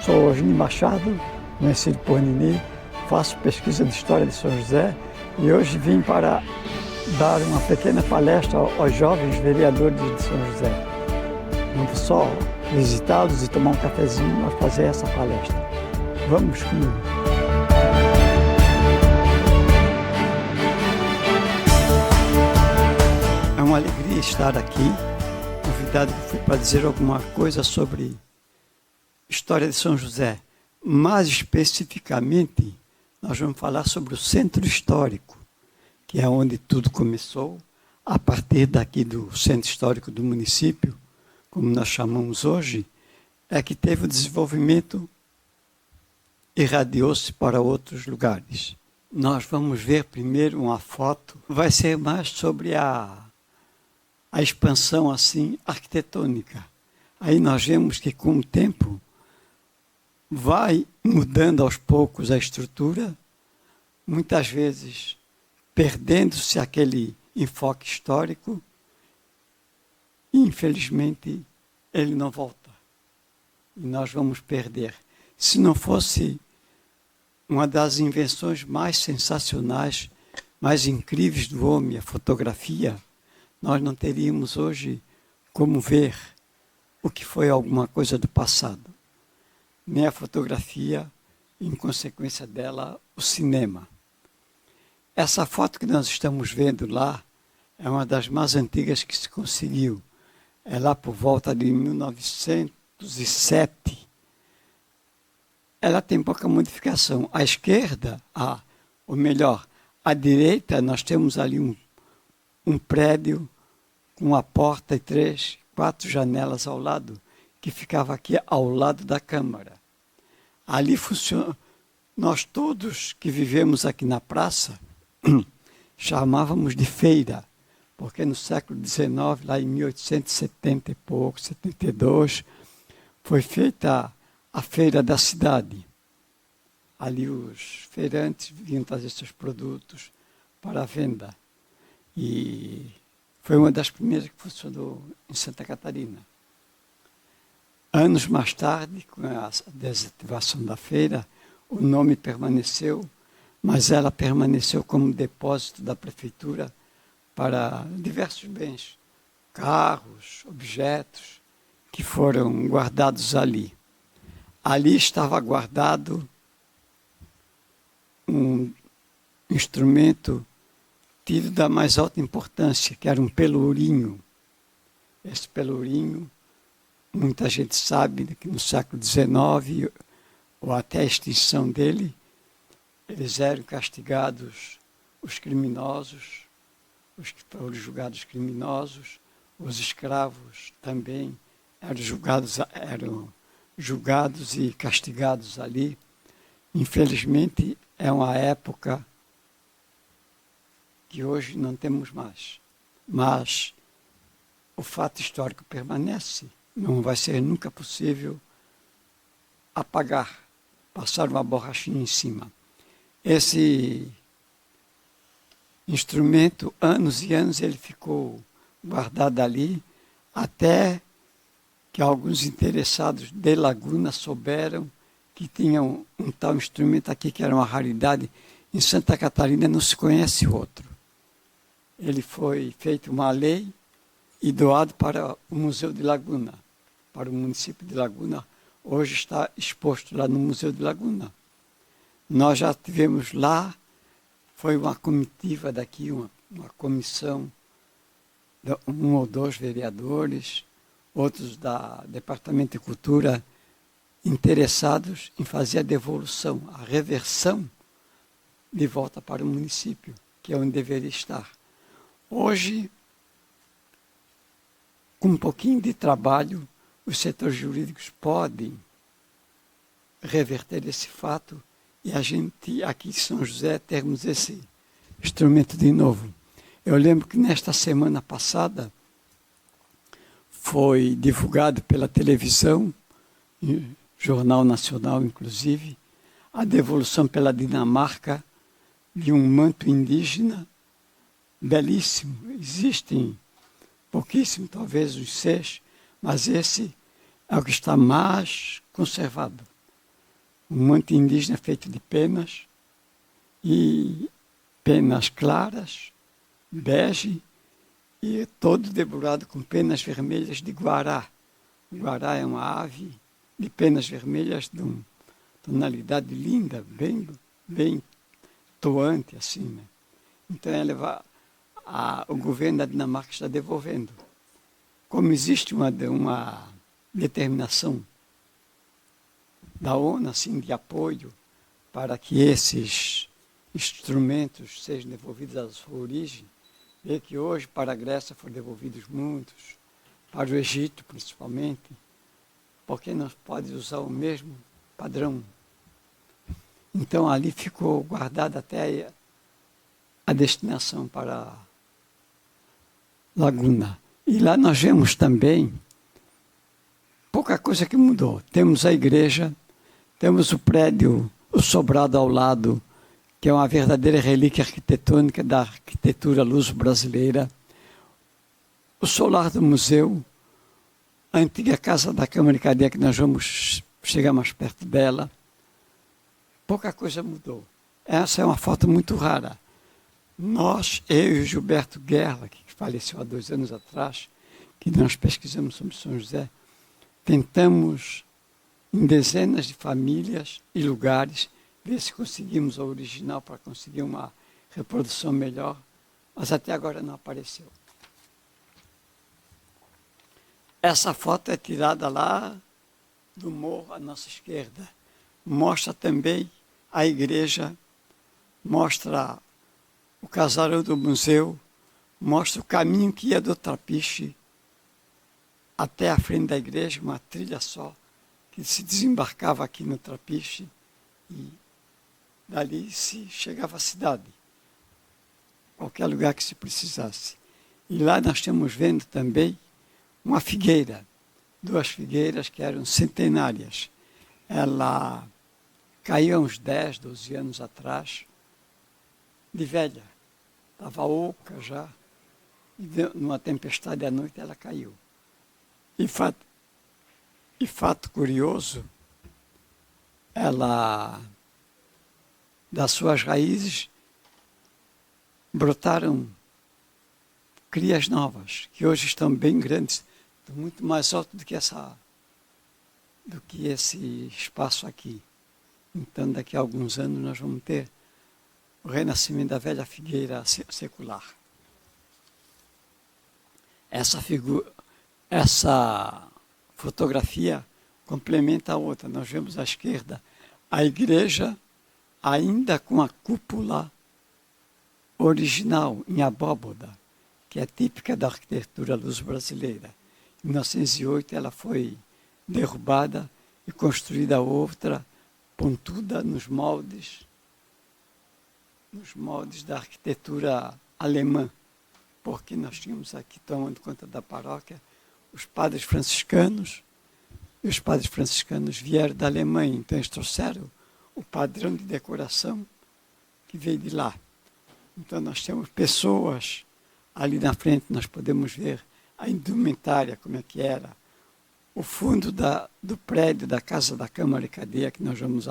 sou Osni Machado, conhecido por Nini, faço pesquisa de História de São José e hoje vim para dar uma pequena palestra aos jovens vereadores de São José. Não só visitá-los e tomar um cafezinho, mas fazer essa palestra. Vamos comigo. É uma alegria estar aqui, convidado que fui para dizer alguma coisa sobre História de São José. Mais especificamente, nós vamos falar sobre o Centro Histórico, que é onde tudo começou, a partir daqui do Centro Histórico do município, como nós chamamos hoje, é que teve o desenvolvimento e irradiou-se para outros lugares. Nós vamos ver primeiro uma foto, vai ser mais sobre a expansão assim arquitetônica. Aí nós vemos que com o tempo vai mudando aos poucos a estrutura, muitas vezes perdendo-se aquele enfoque histórico e, infelizmente, ele não volta. E nós vamos perder. Se não fosse uma das invenções mais sensacionais, mais incríveis do homem, a fotografia, nós não teríamos hoje como ver o que foi alguma coisa do passado. Nem a fotografia, em consequência dela, o cinema. Essa foto que nós estamos vendo lá é uma das mais antigas que se conseguiu. É lá por volta de 1907. Ela tem pouca modificação. À esquerda, ou melhor, à direita, nós temos ali um prédio com uma porta e 3, 4 janelas ao lado, que ficava aqui ao lado da Câmara. Ali funciona. Nós todos que vivemos aqui na praça, chamávamos de feira, porque no século XIX, lá em 1870 e pouco, 72, foi feita a feira da cidade. Ali os feirantes vinham trazer seus produtos para a venda. E foi uma das primeiras que funcionou em Santa Catarina. Anos mais tarde, com a desativação da feira, o nome permaneceu, mas ela permaneceu como depósito da prefeitura para diversos bens, carros, objetos, que foram guardados ali. Ali estava guardado um instrumento tido da mais alta importância, que era um pelourinho. Esse pelourinho, muita gente sabe que no século XIX, ou até a extinção dele, eles eram castigados, os criminosos, os que foram julgados criminosos, os escravos também eram julgados e castigados ali. Infelizmente, é uma época que hoje não temos mais. Mas o fato histórico permanece. Não vai ser nunca possível apagar, passar uma borrachinha em cima. Esse instrumento, anos e anos, ele ficou guardado ali, até que alguns interessados de Laguna souberam que tinham um tal instrumento aqui, que era uma raridade. Em Santa Catarina não se conhece outro. Ele foi feito uma lei e doado para o Museu de Laguna, para o município de Laguna. Hoje está exposto lá no Museu de Laguna. Nós já tivemos lá, foi uma comitiva daqui, uma comissão, um ou dois vereadores, outros da Departamento de Cultura, interessados em fazer a devolução, a reversão de volta para o município, que é onde deveria estar. Hoje, com um pouquinho de trabalho, os setores jurídicos podem reverter esse fato e a gente, aqui em São José, termos esse instrumento de novo. Eu lembro que nesta semana passada foi divulgado pela televisão, Jornal Nacional inclusive, a devolução pela Dinamarca de um manto indígena belíssimo. Existem pouquíssimos, talvez uns 6, mas esse é o que está mais conservado. um manto indígena feito de penas, e penas claras, bege, e todo decorado com penas vermelhas de guará. O guará é uma ave de penas vermelhas de uma tonalidade linda, bem toante assim, né? Então o governo da Dinamarca está devolvendo. Como existe uma determinação da ONU assim, de apoio para que esses instrumentos sejam devolvidos à sua origem, vê que hoje para a Grécia foram devolvidos muitos, para o Egito principalmente, porque não pode usar o mesmo padrão. Então ali ficou guardada até a destinação para a Laguna. E lá nós vemos também pouca coisa que mudou. Temos a igreja, temos o prédio, o sobrado ao lado, que é uma verdadeira relíquia arquitetônica da arquitetura luso-brasileira, o solar do museu, a antiga casa da Câmara de Cadeia, que nós vamos chegar mais perto dela. Pouca coisa mudou. Essa é uma foto muito rara. Nós, eu e o Gilberto Guerra, que faleceu há 2 anos atrás, que nós pesquisamos sobre São José, tentamos, em dezenas de famílias e lugares, ver se conseguimos a original para conseguir uma reprodução melhor, mas até agora não apareceu. Essa foto é tirada lá do morro à nossa esquerda. Mostra também a igreja, mostra o casarão do museu, mostra o caminho que ia do Trapiche até a frente da igreja, uma trilha só, que se desembarcava aqui no Trapiche e dali se chegava à cidade, qualquer lugar que se precisasse. E lá nós estamos vendo também uma figueira, 2 figueiras que eram centenárias. Ela caiu há uns 10, 12 anos atrás, de velha. Estava oca já, e numa tempestade à noite ela caiu. E fato curioso, ela, das suas raízes, brotaram crias novas, que hoje estão bem grandes, muito mais alto do que esse espaço aqui. Então, daqui a alguns anos, nós vamos ter o renascimento da velha figueira secular. Essa fotografia complementa a outra. Nós vemos à esquerda a igreja ainda com a cúpula original em abóboda, que é típica da arquitetura luso-brasileira. Em 1908 ela foi derrubada e construída outra, pontuda nos moldes da arquitetura alemã, porque nós tínhamos aqui, tomando conta da paróquia, os padres franciscanos, e os padres franciscanos vieram da Alemanha, então eles trouxeram o padrão de decoração que veio de lá. Então nós temos pessoas, ali na frente nós podemos ver a indumentária, como é que era, o fundo do prédio da Casa da Câmara de Cadeia, que nós vamos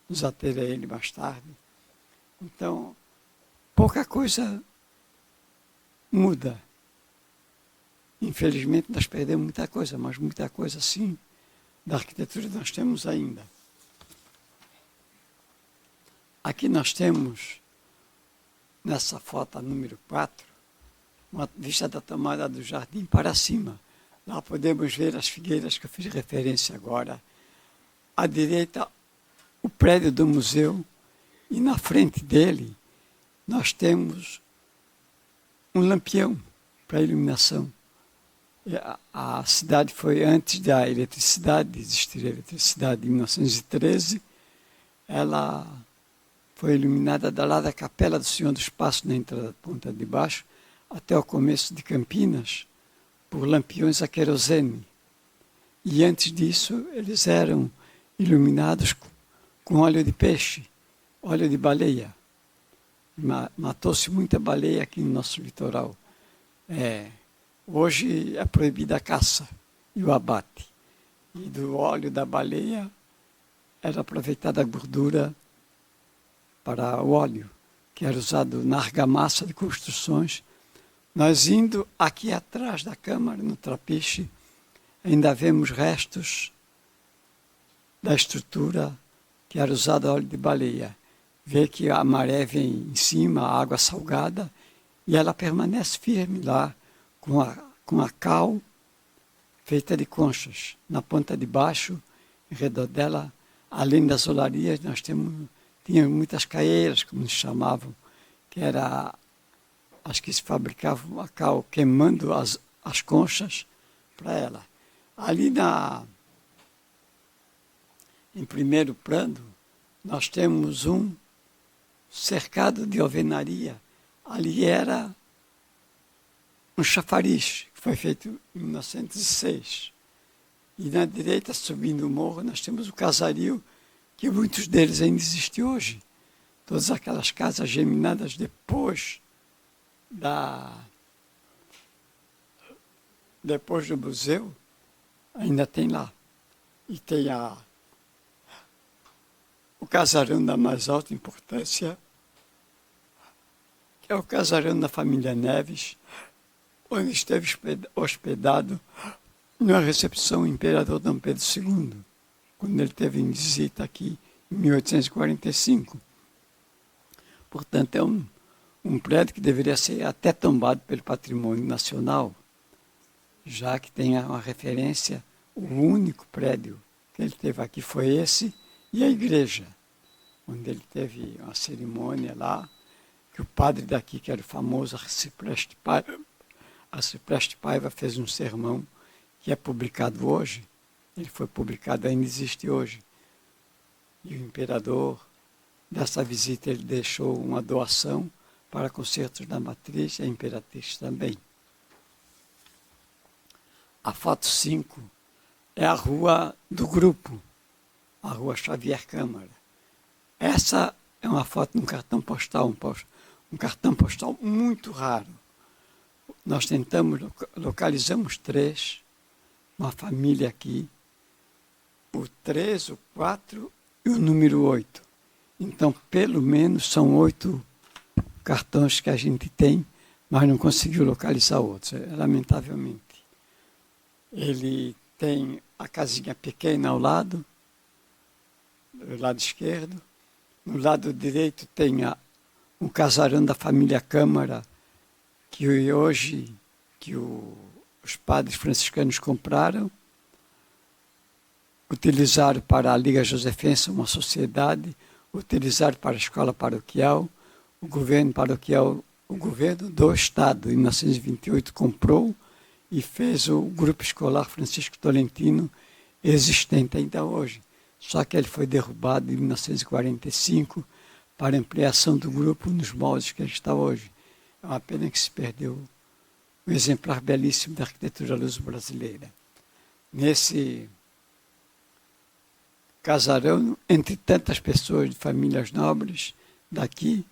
nos ater a ele mais tarde. Então, pouca coisa muda. Infelizmente, nós perdemos muita coisa, mas muita coisa, sim, da arquitetura nós temos ainda. Aqui nós temos, nessa foto número 4, uma vista da tomada do jardim para cima. Lá podemos ver as figueiras que eu fiz referência agora. À direita, o prédio do museu, e na frente dele nós temos um lampião para iluminação. A cidade foi antes da eletricidade, de existir a eletricidade em 1913, ela foi iluminada da lá da Capela do Senhor dos Passos, na entrada da Ponta de Baixo, até o começo de Campinas, por lampiões a querosene. E antes disso, eles eram iluminados com óleo de peixe, óleo de baleia. Matou-se muita baleia aqui no nosso litoral. Hoje é proibida a caça e o abate. E do óleo da baleia era aproveitada a gordura para o óleo, que era usado na argamassa de construções. Nós indo aqui atrás da câmara, no trapiche, ainda vemos restos da estrutura que era usada óleo de baleia. Vê que a maré vem em cima, a água salgada, e ela permanece firme lá, com a cal feita de conchas. Na ponta de baixo, em redor dela, além das olarias, nós tínhamos muitas caeiras, como nos chamavam, que era as que se fabricavam a cal, queimando as conchas para ela. Ali em primeiro plano, nós temos um cercado de alvenaria. Ali era um chafariz, que foi feito em 1906. E na direita, subindo o morro, nós temos o casario, que muitos deles ainda existem hoje. Todas aquelas casas geminadas depois do museu, ainda tem lá. E tem o casarão da mais alta importância, que é o casarão da família Neves, onde esteve hospedado na recepção o imperador Dom Pedro II, quando ele teve em visita aqui em 1845. Portanto, é um prédio que deveria ser até tombado pelo patrimônio nacional, já que tem uma referência, o único prédio que ele teve aqui foi esse, e a igreja, onde ele teve uma cerimônia lá, que o padre daqui, que era o famoso Arcipreste Paiva, fez um sermão que é publicado hoje. Ele foi publicado, ainda existe hoje. E o imperador, dessa visita, ele deixou uma doação para concertos da matriz e a imperatriz também. A foto 5 é a rua do grupo, a rua Xavier Câmara. Essa é uma foto de um cartão postal, um cartão postal muito raro. Nós localizamos 3, uma família aqui, o 3, o 4 e o número 8. Então, pelo menos, são 8 cartões que a gente tem, mas não conseguiu localizar outros, lamentavelmente. Ele tem a casinha pequena ao lado, do lado esquerdo. No lado direito tem um casarão da família Câmara, que hoje os padres franciscanos compraram, utilizaram para a Liga Josefense, uma sociedade, utilizaram para a escola paroquial, o governo paroquial, o governo do Estado, em 1928, comprou e fez o grupo escolar Francisco Tolentino existente ainda hoje. Só que ele foi derrubado em 1945 para ampliação do grupo nos moldes que ele está hoje. É uma pena que se perdeu um exemplar belíssimo da arquitetura luso-brasileira. Nesse casarão, entre tantas pessoas de famílias nobres daqui,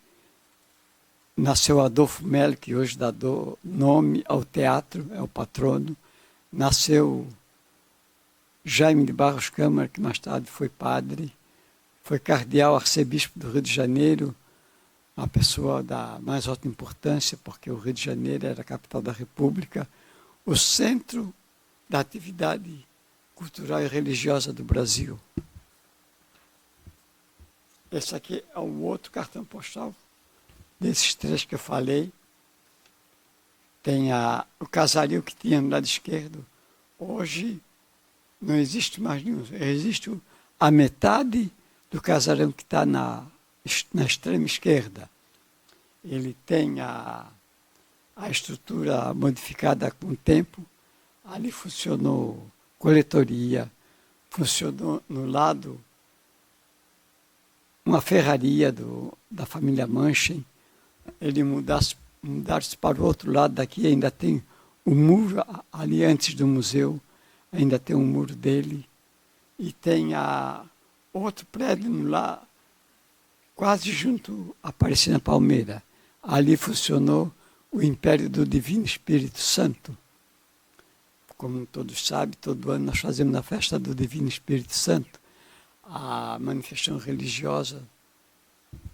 nasceu Adolfo Melo, que hoje dá nome ao teatro, é o patrono. Nasceu Jaime de Barros Câmara, que mais tarde foi padre, foi cardeal arcebispo do Rio de Janeiro, uma pessoa da mais alta importância, porque o Rio de Janeiro era a capital da República, o centro da atividade cultural e religiosa do Brasil. Esse aqui é o outro cartão postal, desses 3 que eu falei. Tem o casario que tinha no lado esquerdo. Hoje não existe mais nenhum. Existe a metade do casarão que está na extrema esquerda. Ele tem a estrutura modificada com o tempo. Ali funcionou coletoria, funcionou no lado uma ferraria da família Manchen. Ele mudaram-se para o outro lado daqui, ainda tem o muro ali antes do museu, ainda tem um muro dele. E tem outro prédio lá, quase junto a Aparecida Palmeira. Ali funcionou o Império do Divino Espírito Santo. Como todos sabem, todo ano nós fazemos a festa do Divino Espírito Santo. a manifestação religiosa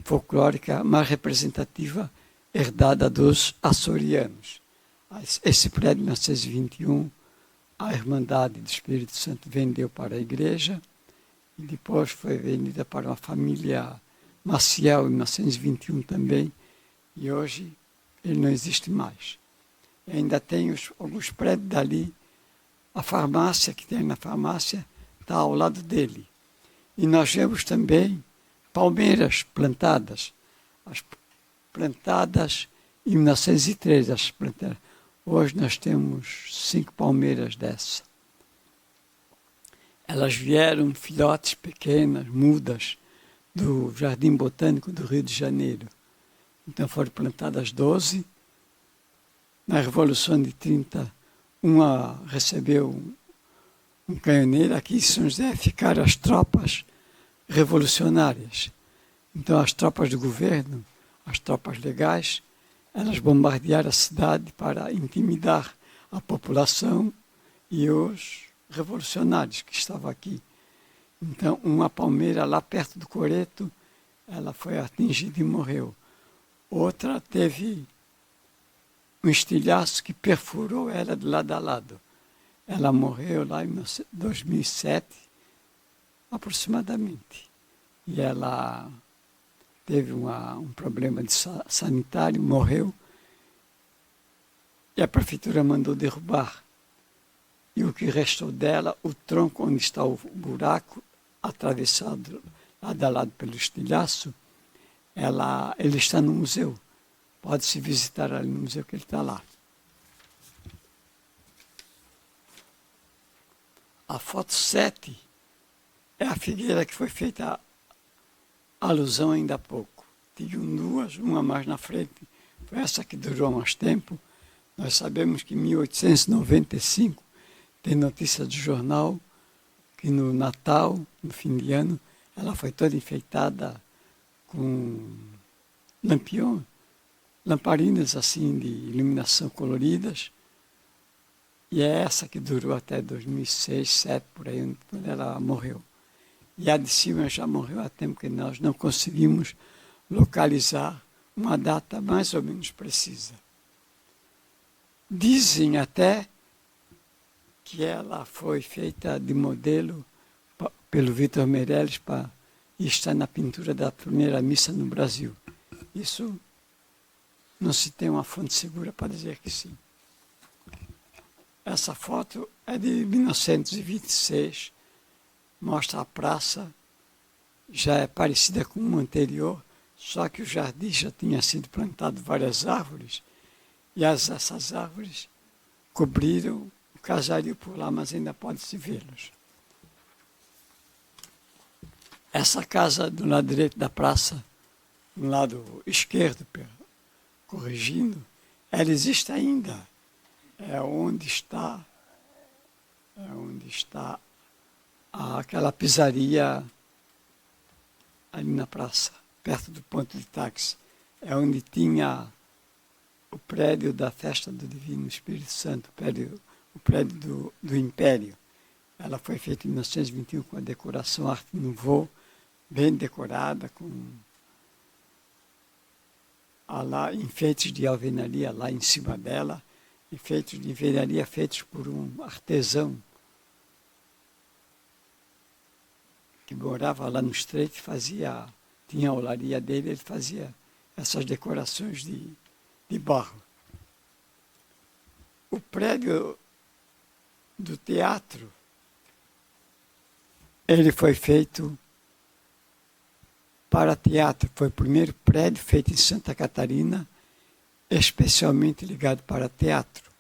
folclórica mais representativa herdada dos açorianos. Esse prédio, em 1921, a Irmandade do Espírito Santo vendeu para a igreja e depois foi vendida para uma família Maciel em 1921 também, e hoje ele não existe mais. E ainda tem alguns prédios dali, a farmácia que tem na farmácia está ao lado dele. E nós vemos também palmeiras plantadas, plantadas em 1903, as plantadas. Hoje nós temos 5 palmeiras dessa. Elas vieram filhotes pequenas, mudas, do Jardim Botânico do Rio de Janeiro. Então foram plantadas 12. Na Revolução de 30, uma recebeu um canhoneiro. Aqui em São José ficaram as tropas revolucionárias. Então as tropas do governo, as tropas legais, elas bombardearam a cidade para intimidar a população e os revolucionários que estavam aqui. Então, uma palmeira lá perto do coreto, ela foi atingida e morreu. Outra teve um estilhaço que perfurou ela de lado a lado. Ela morreu lá em 2007, aproximadamente. E ela teve um problema sanitário, morreu. E a prefeitura mandou derrubar. E o que restou dela, o tronco onde está o buraco, atravessado lado a lado pelo estilhaço, ele está no museu. Pode-se visitar ali no museu que ele está lá. A foto 7 é a figueira que foi feita alusão ainda há pouco. Tinham 2, uma mais na frente, foi essa que durou mais tempo. Nós sabemos que em 1895, tem notícia do jornal, que no Natal, no fim de ano, ela foi toda enfeitada com lamparinas assim de iluminação coloridas. E é essa que durou até 2006, 2007, por aí, quando ela morreu. E a de cima já morreu há tempo que nós não conseguimos localizar uma data mais ou menos precisa. Dizem até que ela foi feita de modelo pelo Vitor Meirelles e está na pintura da primeira missa no Brasil. Isso não se tem uma fonte segura para dizer que sim. Essa foto é de 1926, mostra a praça, já é parecida com uma anterior, só que o jardim já tinha sido plantado várias árvores, e essas árvores cobriram o casario por lá, mas ainda pode-se vê-los. Essa casa do lado direito da praça, no lado esquerdo, corrigindo, ela existe ainda. É onde está aquela pizzaria ali na praça, perto do ponto de táxi. É onde tinha o prédio da festa do Divino Espírito Santo, o prédio do Império. Ela foi feita em 1921 com a decoração Arte Nouveau, bem decorada, com lá enfeites de alvenaria lá em cima dela, enfeites de alvenaria feitos por um artesão que morava lá no Estreito, tinha a olaria dele, ele fazia essas decorações de barro. O prédio do teatro, ele foi feito para teatro, foi o primeiro prédio feito em Santa Catarina, especialmente ligado para teatro.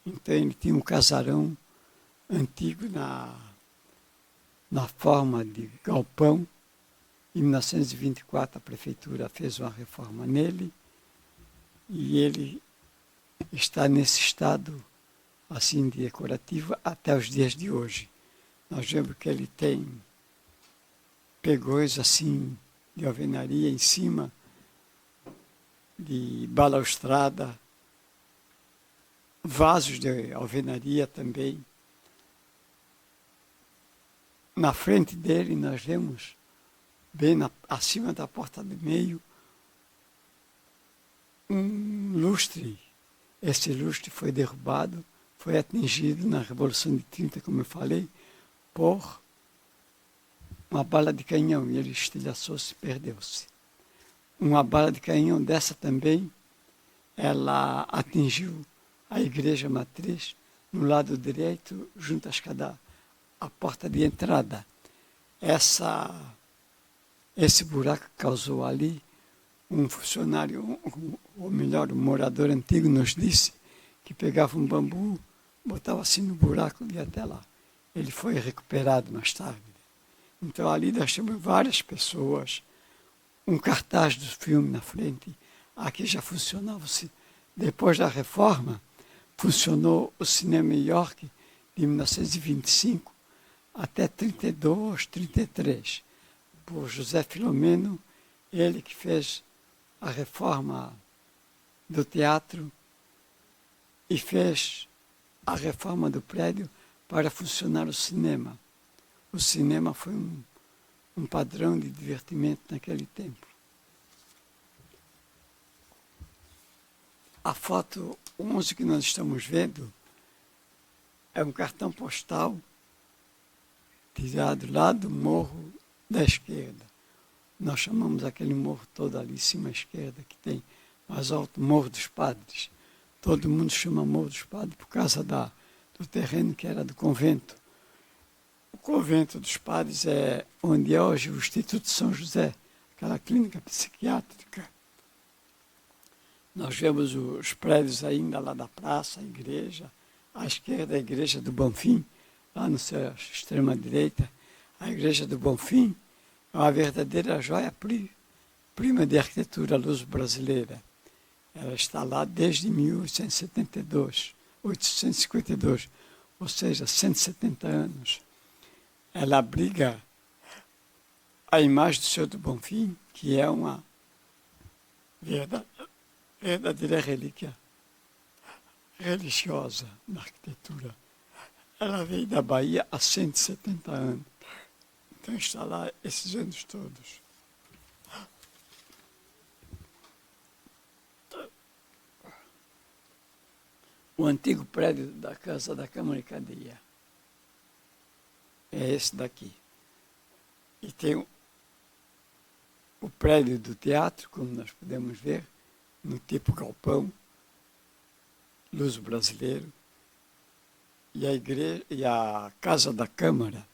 Então ele tinha um casarão antigo na forma de galpão. Em 1924 a prefeitura fez uma reforma nele e ele está nesse estado assim de decorativo até os dias de hoje. Nós vemos que ele tem pegões assim de alvenaria em cima, de balaustrada, vasos de alvenaria também. Na frente dele nós vemos, bem acima da porta do meio, um lustre. Esse lustre foi derrubado, foi atingido na Revolução de 30, como eu falei, por uma bala de canhão, e ele estilhaçou-se e perdeu-se. Uma bala de canhão dessa também, ela atingiu a igreja matriz no lado direito, junto à porta de entrada. Esse buraco causou ali um funcionário, ou melhor, um morador antigo nos disse que pegava um bambu, botava assim no buraco e ia até lá. Ele foi recuperado mais tarde. Então ali nós temos várias pessoas, um cartaz do filme na frente. Aqui já funcionava, depois da reforma, funcionou o Cinema York de 1925 até 32, 33, por José Filomeno, ele que fez a reforma do teatro e fez a reforma do prédio para funcionar o cinema. O cinema foi um padrão de divertimento naquele tempo. A foto 11 que nós estamos vendo é um cartão postal tirado lá do morro da esquerda. Nós chamamos aquele morro todo ali em cima à esquerda, que tem mais alto, Morro dos Padres. Todo mundo chama Morro dos Padres por causa do terreno que era do convento. O convento dos Padres é onde é hoje o Instituto de São José, aquela clínica psiquiátrica. Nós vemos os prédios ainda lá da praça, a igreja, à esquerda a igreja do Bonfim, lá no seu extrema direita, a igreja do Bonfim é uma verdadeira joia prima de arquitetura luso-brasileira. Ela está lá desde 1872, ou seja, 170 anos. Ela abriga a imagem do Senhor do Bonfim, que é uma verdadeira relíquia religiosa na arquitetura. Ela veio da Bahia há 170 anos. Então está lá esses anos todos. O antigo prédio da Casa da Câmara e Cadeia é esse daqui. E tem o prédio do teatro, como nós podemos ver, no tipo galpão, luso-brasileiro, e a igreja e a Casa da Câmara.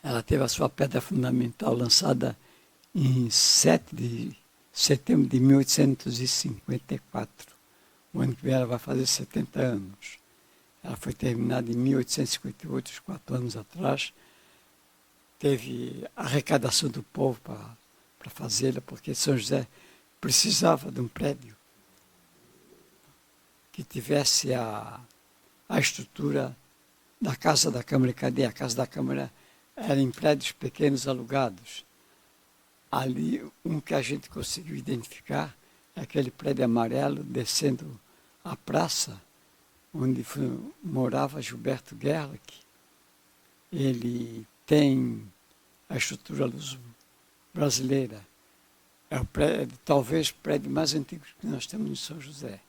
Ela teve a sua pedra fundamental lançada em 7 de setembro de 1854. O ano que vem ela vai fazer 70 anos. Ela foi terminada em 1858, uns 4 anos atrás. Teve arrecadação do povo para fazê-la, porque São José precisava de um prédio que tivesse a estrutura da Casa da Câmara e Cadeia. A Casa da Câmara era em prédios pequenos alugados. Ali, um que a gente conseguiu identificar é aquele prédio amarelo descendo a praça, onde morava Gilberto Gerlach. Ele tem a estrutura luso-brasileira. É o prédio, talvez o prédio mais antigo que nós temos em São José,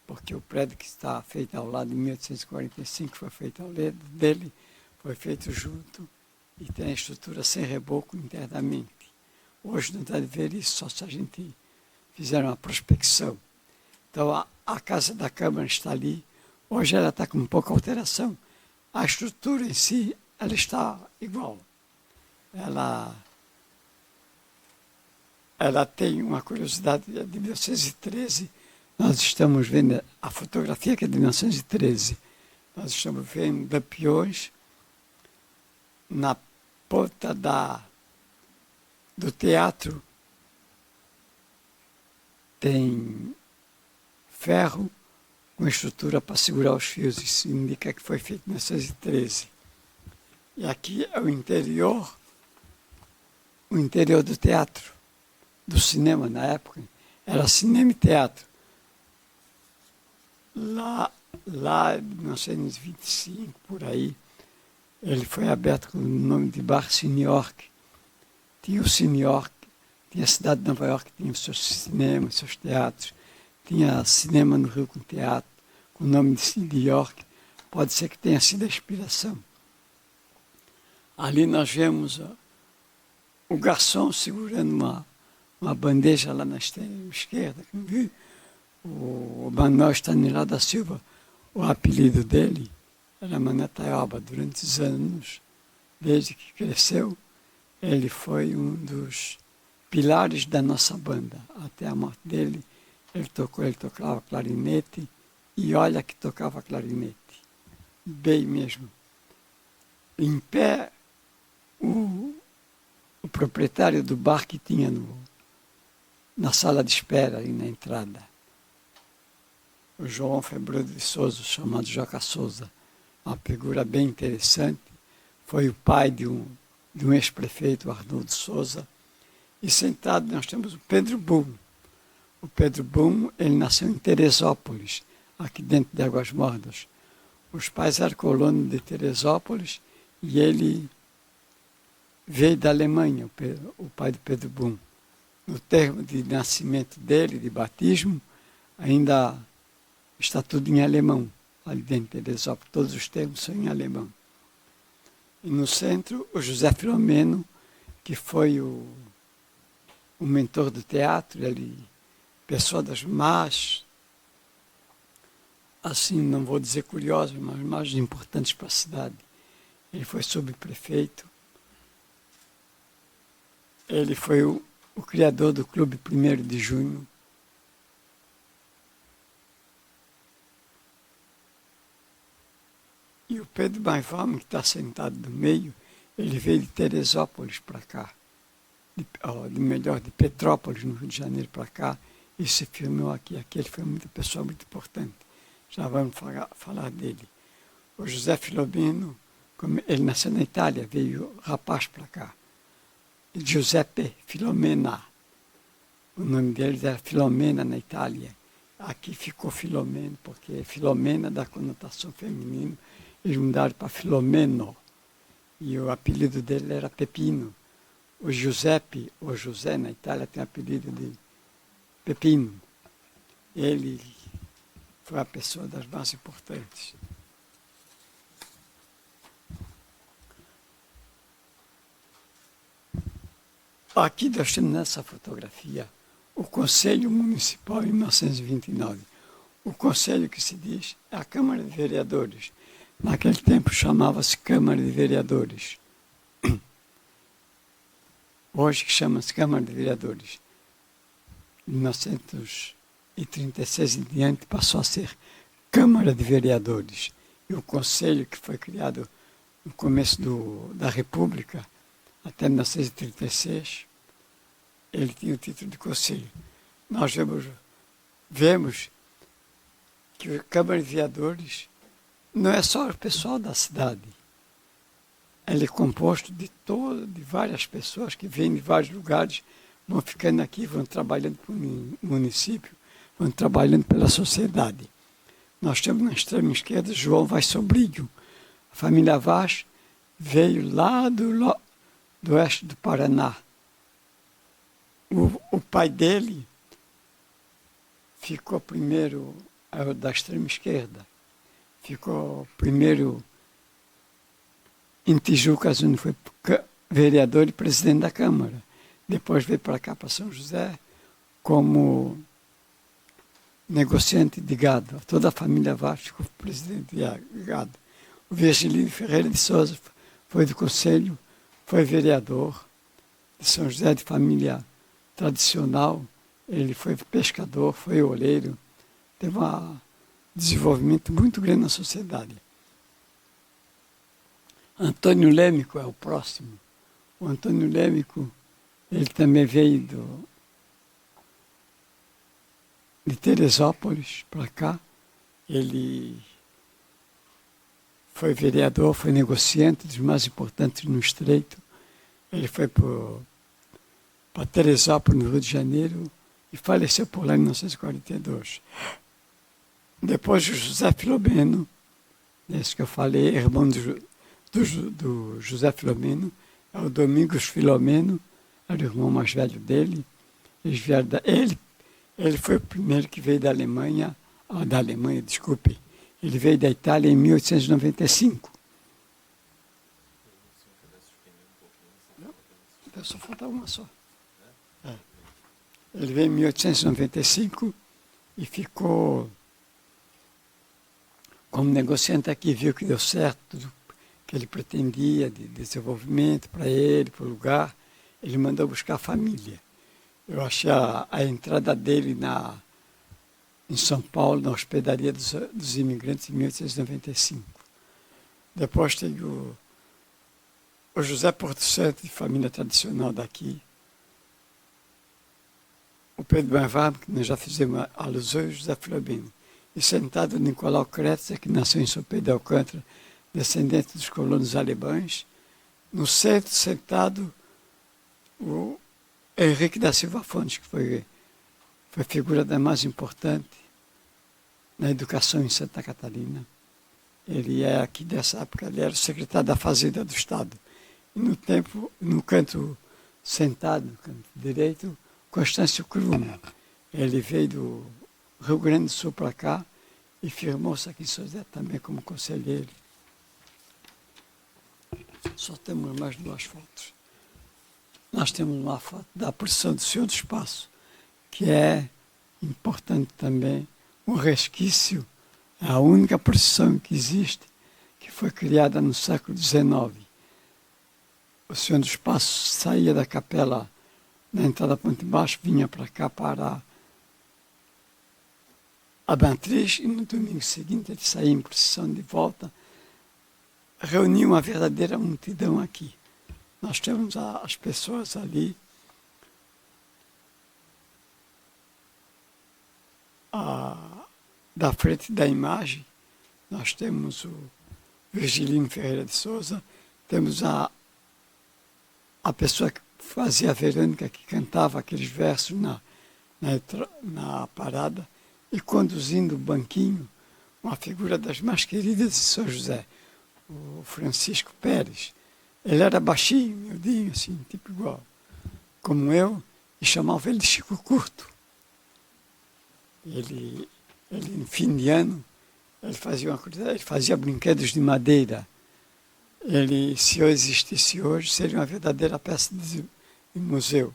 porque o prédio que está feito ao lado de 1845 foi feito ao lado dele, foi feito junto e tem a estrutura sem reboco internamente. Hoje não dá de ver isso, só se a gente fizer uma prospecção. Então a Casa da Câmara está ali, hoje ela está com pouca alteração. A estrutura em si, ela está igual. Ela tem uma curiosidade de 1913, nós estamos vendo a fotografia que é de 1913, nós estamos vendo lampiões na ponta do teatro, tem ferro com estrutura para segurar os fios, isso indica que foi feito em 1913. E aqui é o interior do teatro, do cinema na época, era cinema e teatro. Lá em 1925, por aí, Ele foi aberto com o nome de Bar Cine York. Tinha o Cine York, tinha a cidade de Nova York, tinha os seus cinemas, seus teatros. Tinha cinema no Rio com teatro, com o nome de Cine York. Pode ser que tenha sido a inspiração. Ali nós vemos o garçom segurando uma bandeja lá na extrema esquerda. O Manuel Estanislao da Silva, o apelido dele era Mané Taioba. Durante os anos, desde que cresceu, ele foi um dos pilares da nossa banda. Até a morte dele, ele tocava clarinete, e olha que tocava clarinete. Bem mesmo. Em pé, o proprietário do bar que tinha na sala de espera, ali na entrada, o João Febreiro de Souza, chamado Joca Souza, uma figura bem interessante, foi o pai de um ex-prefeito, Arnoldo Souza, e sentado nós temos o Pedro Boom. O Pedro Boom, ele nasceu em Teresópolis, aqui dentro de Águas Mordas. Os pais eram colonos de Teresópolis e ele veio da Alemanha, o pai do Pedro Boom. No termo de nascimento dele, de batismo, ainda está tudo em alemão, ali dentro de Teresópolis. Todos os termos são em alemão. E no centro, o José Filomeno, que foi o mentor do teatro, ele, pessoa das mais, assim, não vou dizer curiosas, mas mais importantes para a cidade. Ele foi subprefeito. Ele foi o criador do Clube 1º de Junho. E o Pedro Maivame, que está sentado no meio, ele veio de Teresópolis para cá, de Petrópolis, no Rio de Janeiro, para cá, e se filmou aqui. Ele foi uma pessoa muito importante. Já vamos falar dele. O José Filomeno, ele nasceu na Itália, veio rapaz para cá. Giuseppe Filomena. O nome dele era Filomena na Itália. Aqui ficou Filomeno, porque Filomena dá conotação feminina. Eles mudaram para Filomeno. E o apelido dele era Pepino. O Giuseppe, ou José na Itália, tem o apelido de Pepino. Ele foi a pessoa das mais importantes. Aqui nós temos nessa fotografia o Conselho Municipal em 1929. O Conselho que se diz é a Câmara de Vereadores. Naquele tempo chamava-se Câmara de Vereadores. Hoje chama-se Câmara de Vereadores. Em 1936 em diante passou a ser Câmara de Vereadores. E o Conselho, que foi criado no começo da República, até 1936, ele tinha o título de Conselho. Nós vemos que a Câmara de Vereadores não é só o pessoal da cidade. Ele é composto de várias pessoas que vêm de vários lugares, vão ficando aqui, vão trabalhando para o município, vão trabalhando pela sociedade. Nós temos na extrema esquerda João Vaz Sobrinho. A família Vaz veio lá do oeste do Paraná. O pai dele ficou primeiro, da extrema esquerda, ficou primeiro em Tijucas, onde foi vereador e presidente da Câmara. Depois veio para cá, para São José, como negociante de gado. Toda a família Vaz ficou presidente de gado. O Virgilino Ferreira de Souza foi do Conselho, foi vereador de São José, de família tradicional. Ele foi pescador, foi oleiro, teve um desenvolvimento muito grande na sociedade. Antônio Lêmico é o próximo. O Antônio Lêmico, ele também veio de Teresópolis para cá. Ele foi vereador, foi negociante dos mais importantes no Estreito. Ele foi para Teresópolis, no Rio de Janeiro, e faleceu por lá em 1942. Depois o José Filomeno, esse que eu falei, irmão do do José Filomeno, é o Domingos Filomeno, era o irmão mais velho dele. Eles vieram ele foi o primeiro que veio da Alemanha, desculpe, ele veio da Itália em 1895. Então só falta uma só. Ele veio em 1895 e ficou como negociante aqui, viu que deu certo tudo que ele pretendia de desenvolvimento para ele, para o lugar. Ele mandou buscar a família. Eu achei a entrada dele em São Paulo, na hospedaria dos imigrantes, em 1895. Depois tem o José Porto Santo, de família tradicional daqui. O Pedro Banvarme, que nós já fizemos alusão, e o José Filomeno. E sentado o Nicolau Kretzer, que nasceu em São Pedro de Alcântara, descendente dos colonos alemães. No centro, sentado, o Henrique da Silva Fontes, que foi a figura da mais importante na educação em Santa Catarina. Ele é aqui dessa época, ele era o secretário da Fazenda do Estado. E no canto sentado, no canto direito, Constâncio Krum. Ele veio do Rio Grande do Sul para cá e firmou-se aqui em São José também como conselheiro. Só temos mais duas fotos. Nós temos uma foto da procissão do Senhor do Espaço, que é importante também, um resquício, a única procissão que existe, que foi criada no século XIX. O Senhor do Espaço saía da capela, na entrada da Ponte Baixo, vinha para cá para a Matriz, e no domingo seguinte ele saía em procissão de volta, reuniu uma verdadeira multidão aqui. Nós temos as pessoas ali, da frente da imagem, nós temos o Virgilino Ferreira de Souza, temos a pessoa que fazia a Verônica, que cantava aqueles versos na parada, e conduzindo o banquinho, uma figura das mais queridas de São José, o Francisco Pérez. Ele era baixinho, miudinho, assim, tipo igual, como eu, e chamava ele de Chico Curto. Ele no fim de ano, ele fazia brinquedos de madeira. Ele, se eu existisse hoje, seria uma verdadeira peça de museu,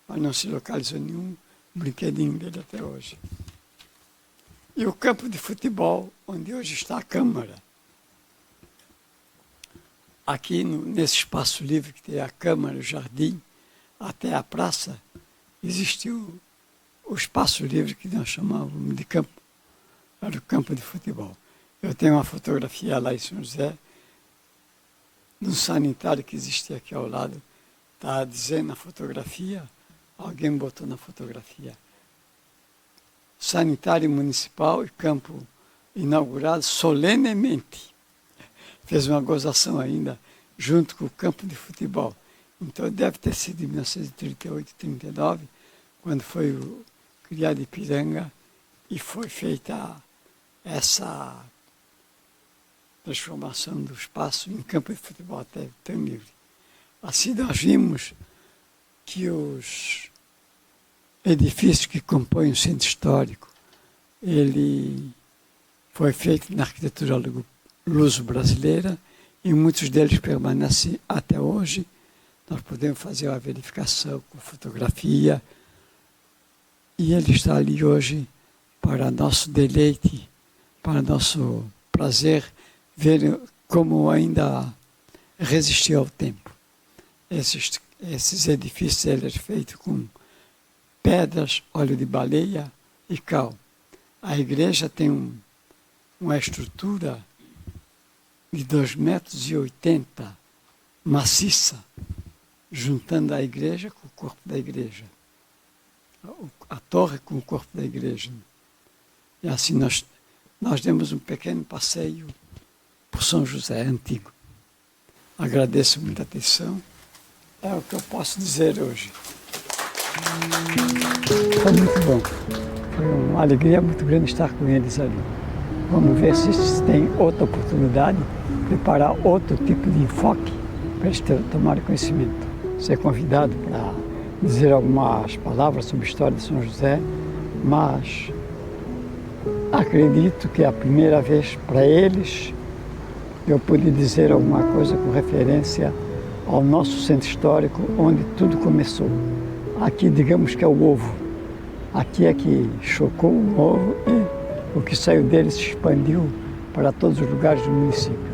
mas não se localizou nenhum brinquedinho dele até hoje. E o campo de futebol, onde hoje está a Câmara. Aqui, nesse espaço livre que tem a Câmara, o jardim, até a praça, existiu o espaço livre que nós chamávamos de campo. Era o campo de futebol. Eu tenho uma fotografia lá em São José, num sanitário que existia aqui ao lado. Está dizendo na fotografia, alguém botou na fotografia, sanitário municipal e campo inaugurado solenemente. Fez uma gozação ainda, junto com o campo de futebol. Então deve ter sido em 1938, 39, quando foi criado Ipiranga e foi feita essa transformação do espaço em campo de futebol até tão livre. Assim nós vimos que os edifícios que compõem o centro histórico, ele foi feito na arquitetura luso-brasileira e muitos deles permanecem até hoje. Nós podemos fazer uma verificação com fotografia e ele está ali hoje para nosso deleite, para nosso prazer, ver como ainda resistiu ao tempo. Esses edifícios eles feitos com pedras, óleo de baleia e cal. A igreja tem uma estrutura de 2,80 metros, maciça, juntando a igreja com o corpo da igreja. A torre com o corpo da igreja. E assim nós demos um pequeno passeio por São José antigo. Agradeço muita atenção. É o que eu posso dizer hoje. Foi muito bom. Foi uma alegria muito grande estar com eles ali. Vamos ver se tem outra oportunidade. preparar outro tipo de enfoque para eles tomarem conhecimento. Ser convidado para dizer algumas palavras sobre a história de São José, mas acredito que é a primeira vez para eles eu pude dizer alguma coisa com referência ao nosso centro histórico, onde tudo começou. Aqui, digamos que é o ovo. Aqui é que chocou o ovo e o que saiu dele se expandiu para todos os lugares do município.